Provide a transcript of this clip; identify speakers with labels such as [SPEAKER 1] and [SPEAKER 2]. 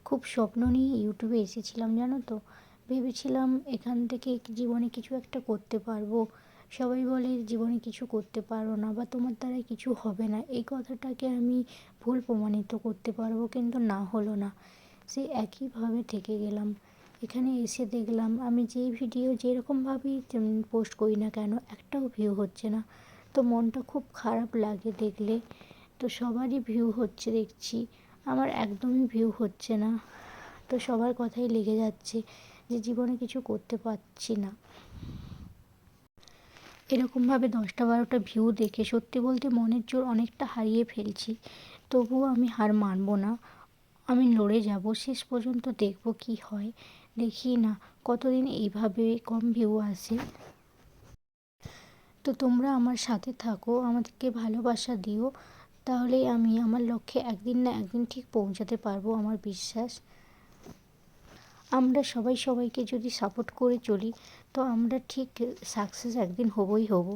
[SPEAKER 1] খুব স্বপ্ন নিয়ে ইউটিউবে এসেছিলাম জানো তো। ভেবেছিলাম এখান থেকে জীবনে কিছু একটা করতে পারবো। সবাই বলে জীবনে কিছু করতে পারো না বা তোমার দ্বারা কিছু হবে না, এই কথাটাকে আমি ভুল প্রমাণিত করতে পারবো, কিন্তু না হলো না। সেই একইভাবে থেকে গেলাম। এখানে এসে দেখলাম আমি যেই ভিডিও যেরকমভাবেই পোস্ট করি না কেন, একটাও ভিউ হচ্ছে না। তো মনটা খুব খারাপ লাগে দেখলে। তো সবারই ভিউ হচ্ছে দেখছি, আমার একদমই ভিউ হচ্ছে না। তো সবার কথাই লেগে যাচ্ছে যে জীবনে কিছু করতে পারছি না। এরকমভাবে 10টা 12টা ভিউ দেখে সত্যি বলতে মনের জোর অনেকটা হারিয়ে ফেলছি। তবুও আমি হার মানব না, আমি লড়ে যাব, শেষ পর্যন্ত দেখব কি হয়। দেখি না কতদিন এইভাবে কম ভিউ আসে। তো তোমরা আমার সাথে থাকো, আমাদেরকে ভালোবাসা দিও, তাহলেই আমি আমার লক্ষ্যে একদিন না একদিন ঠিক পৌঁছাতে পারবো, আমার বিশ্বাস। আমরা সবাই সবাইকে যদি সাপোর্ট করে চলি, তো আমরা ঠিক সাকসেস একদিন হবই হব।